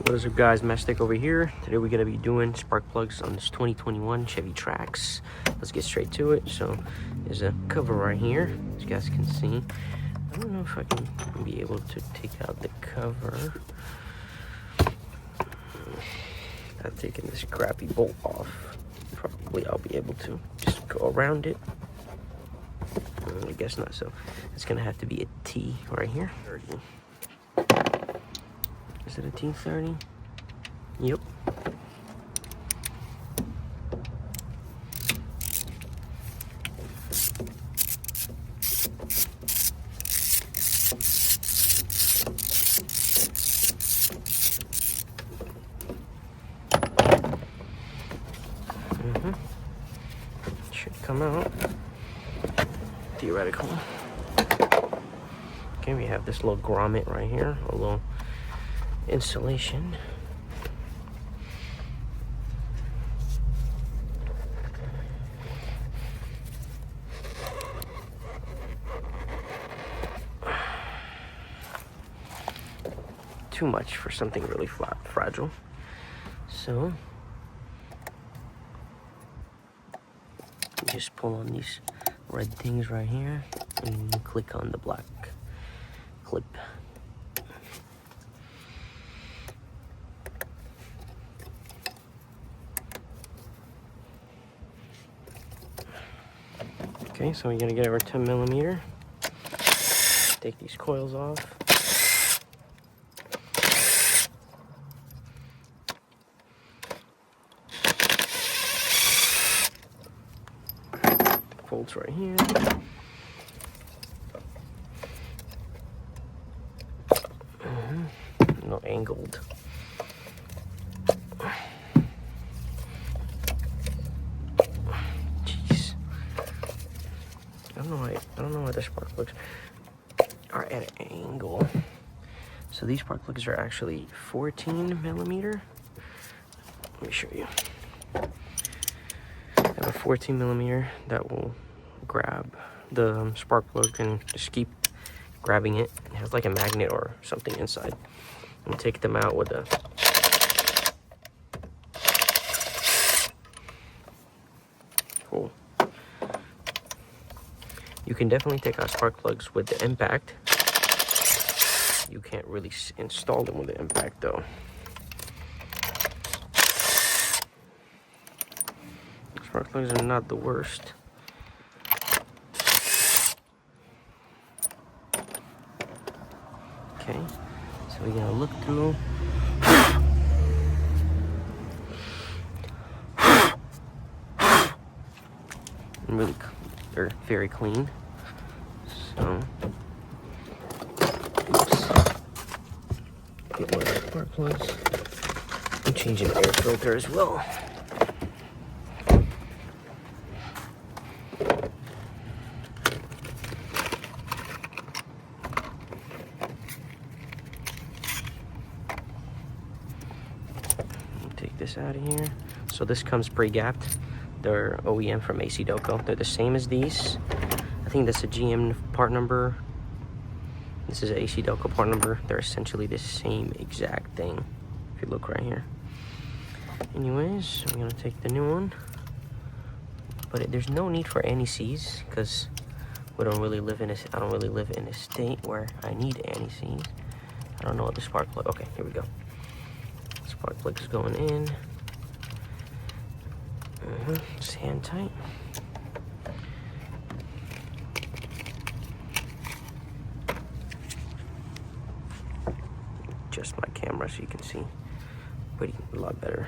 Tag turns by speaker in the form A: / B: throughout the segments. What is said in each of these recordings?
A: What is up, guys? Mastic over here. Today we're gonna be doing spark plugs on this 2021 Chevy Trax. Let's get straight to it. So there's a cover right here, as you guys can see. I don't know if I can be able to take out the cover. I've taken this crappy bolt off. Probably I'll be able to just go around it. I guess not, so it's gonna have to be a T right here. 30. Is it a T30? Yep. Should come out. Theoretical. Okay, we have this little grommet right here, a little insulation. Too much for something really fragile. So just pull on these red things right here and click on the black clip. Okay, so we're gonna get our 10mm. Take these coils off. Bolts right here. No angled. Jeez. I don't know why the spark plugs are at an angle. So these spark plugs are actually 14mm. Let me show you. I have a 14mm that will grab the spark plug and just keep grabbing it. It has like a magnet or something inside. And take them out with a cool. You can definitely take out spark plugs with the impact. You can't really install them with the impact though. Spark plugs are not the worst. Okay, so we're gonna look through. Really, they're very clean. So, oops. Get one of the spark plugs. I'm changing the air filter as well. Take this out of here. So this comes pre-gapped. They're OEM from AC Delco. They're the same as these. I think that's a GM part number. This is an AC Delco part number. They're essentially the same exact thing. If you look right here. Anyways, I'm gonna take the new one. But there's no need for NECs because I don't really live in a state where I need NECs. I don't know what the spark plug. Okay, here we go. Spark plug is going in. Just hand tight. Adjust my camera so you can see a lot better.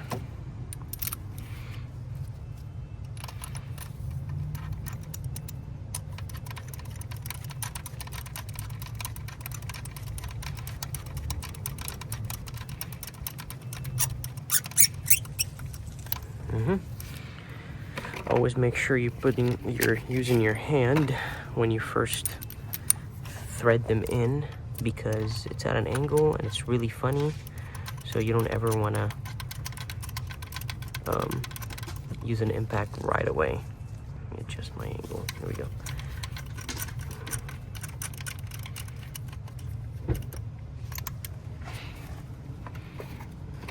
A: Always make sure you're using your hand when you first thread them in, because it's at an angle and it's really funny. So you don't ever want to use an impact right away. Let me adjust my angle. Here we go.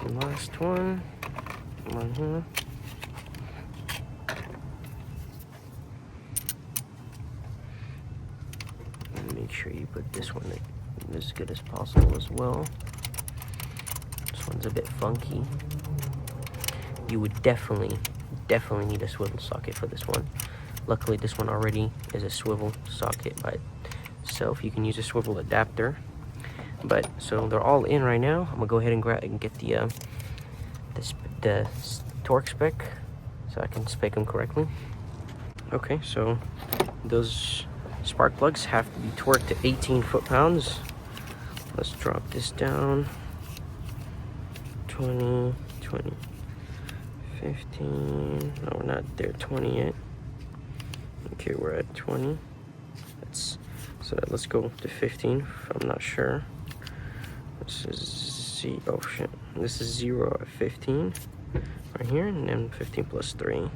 A: And last one, right here. And make sure you put this one as good as possible as well. This one's a bit funky. You would definitely need a swivel socket for this one. Luckily, this one already is a swivel socket by itself. You can use a swivel adapter. But so they're all in right now. I'm gonna go ahead and grab and get the torque spec so I can spec them correctly. Okay, so those spark plugs have to be torqued to 18 foot-pounds. Let's drop this down. 20, 20, 15. No, we're not there. 20 yet. Okay, we're at 20. Let's go to 15. I'm not sure. This is oh shit. This is 0 at 15 right here, and then 15 plus 3.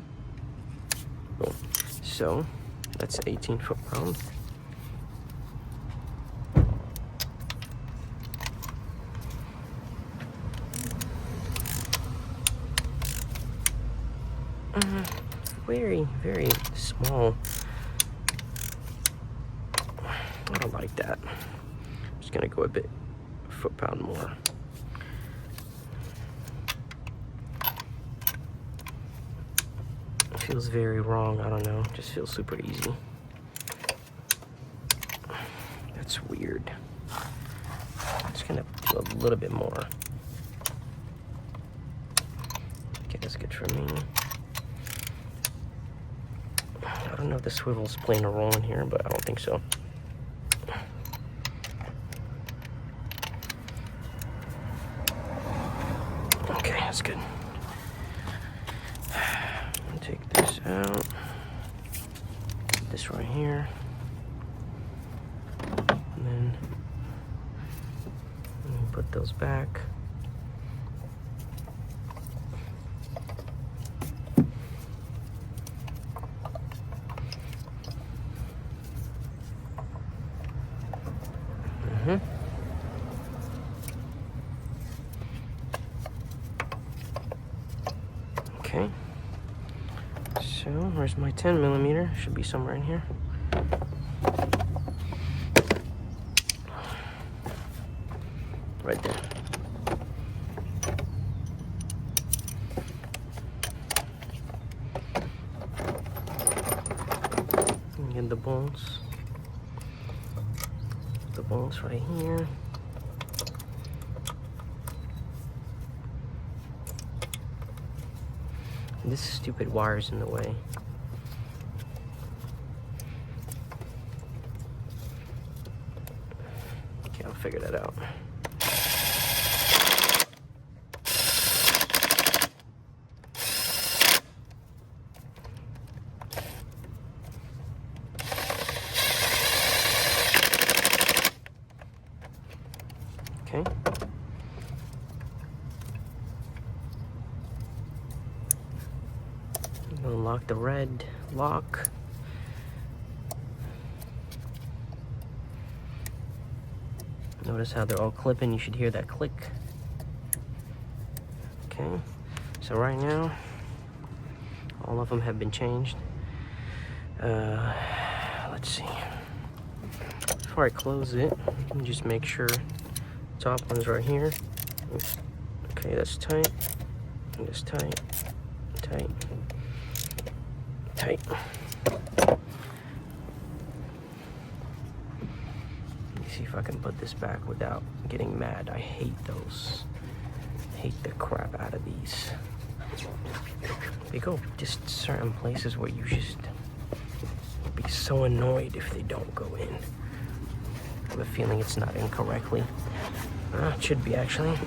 A: Boom. So that's 18 foot-pounds. Very, very small. I don't like that. I'm just gonna go a bit foot-pound more. It feels very wrong. I don't know. It just feels super easy. That's weird. I'm just gonna do a little bit more. Okay, that's good for me. I don't know if the swivel's playing a role in here, but I don't think so. Okay, that's good. I'm gonna take this out. Put this right here. And then put those back. Okay, so where's my 10mm? Should be somewhere in here. Right there. And get the bolts. The bolts right here. This stupid wire's in the way. Okay, I'll figure that out. Okay. Unlock the red lock. Notice how they're all clipping. You should hear that click. Okay, so right now all of them have been changed. Let's see. Before I close it, let me just make sure top one's right here. Okay, that's tight. And it's tight. Tight. Tight. Let me see if I can put this back without getting mad. I hate those. I hate the crap out of these. They go just certain places where you just be so annoyed if they don't go in. I have a feeling it's not in correctly. It should be actually.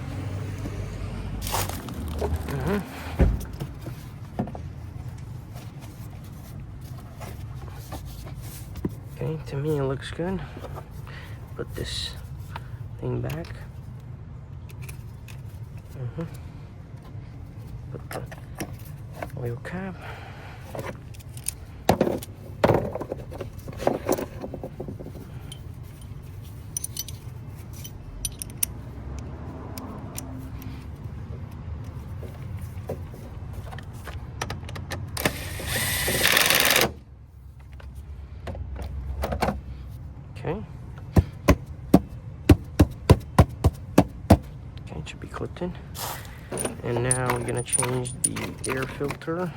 A: Okay, to me it looks good. Put this thing back. Put the oil cap. should be clipped in. And now we're gonna change the air filter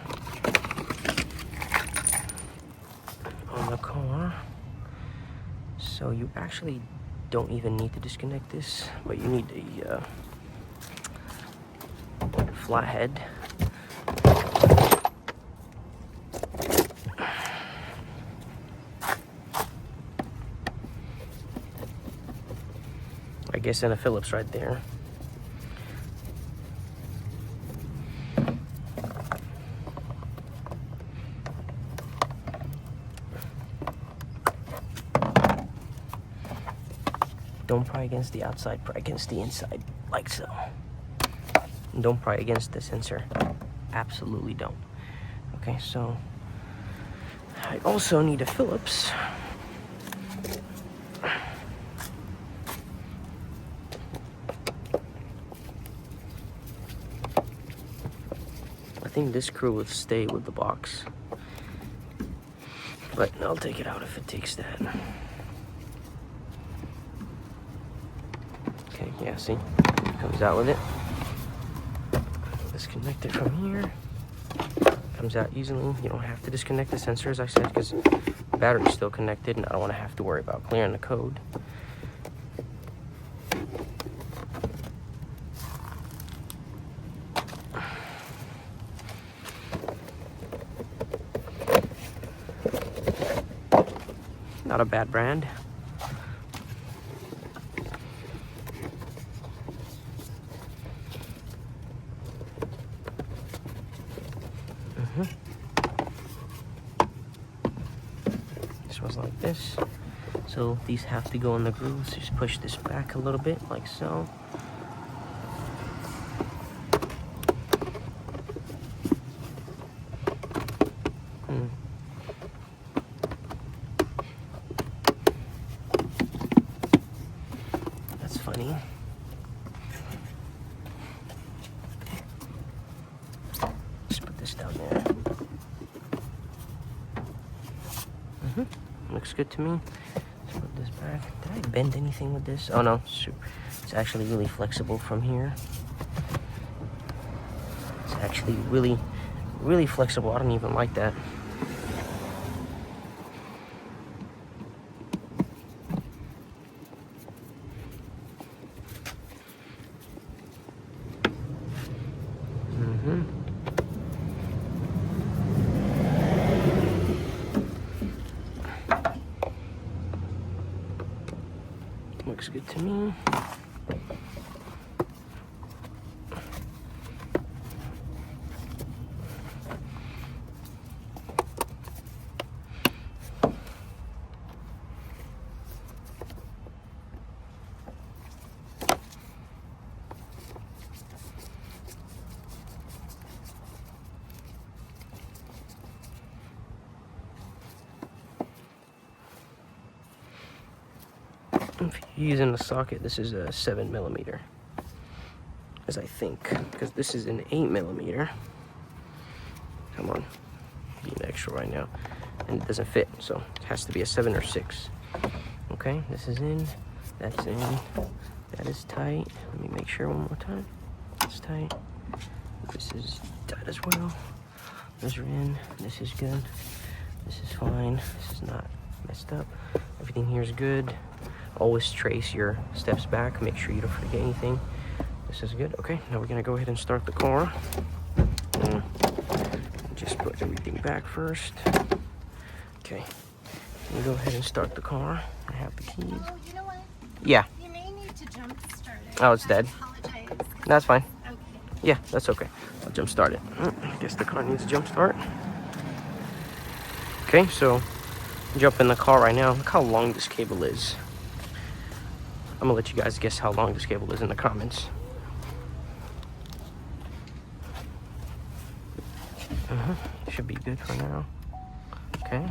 A: on the car. So you actually don't even need to disconnect this, but you need a flathead. I guess and a Phillips right there. Don't pry against the outside, pry against the inside, like so. And don't pry against the sensor. Absolutely don't. Okay, so I also need a Phillips. I think this screw will stay with the box, but I'll take it out if it takes that. Okay, yeah, see? Comes out with it. Disconnect it from here. Comes out easily. You don't have to disconnect the sensor, as I said, because the battery's still connected, and I don't want to have to worry about clearing the code. Not a bad brand. This was like this. So these have to go in the grooves. Just push this back a little bit, like so. That's funny. Just put this down there. Looks good to me. Let's put this back. Did I bend anything with this? Oh no, it's actually really flexible from here. It's actually really, really flexible. I don't even like that. Looks good to me. If you're using the socket, this is a 7mm, as I think, because this is an 8mm. Come on, being extra right now, and it doesn't fit, so it has to be a 7 or 6. Okay, this is in, that's in, that is tight. Let me make sure one more time. It's tight. This is tight as well. Those are in. This is good. This is fine. This is not messed up. Everything here is good. Always trace your steps back. Make sure you don't forget anything. This is good. Okay, now we're gonna go ahead and start the car. Just put everything back first. Okay, we'll go ahead and start the car. I have the keys.
B: Oh, you know what?
A: Yeah.
B: You may need to jump start it.
A: Oh, it's dead.
B: I apologize.
A: That's fine.
B: Okay.
A: Yeah, that's okay. I'll jump start it. I guess the car needs a jump start. Okay, so jump in the car right now. Look how long this cable is. I'm gonna let you guys guess how long this cable is in the comments. Should be good for now. Okay.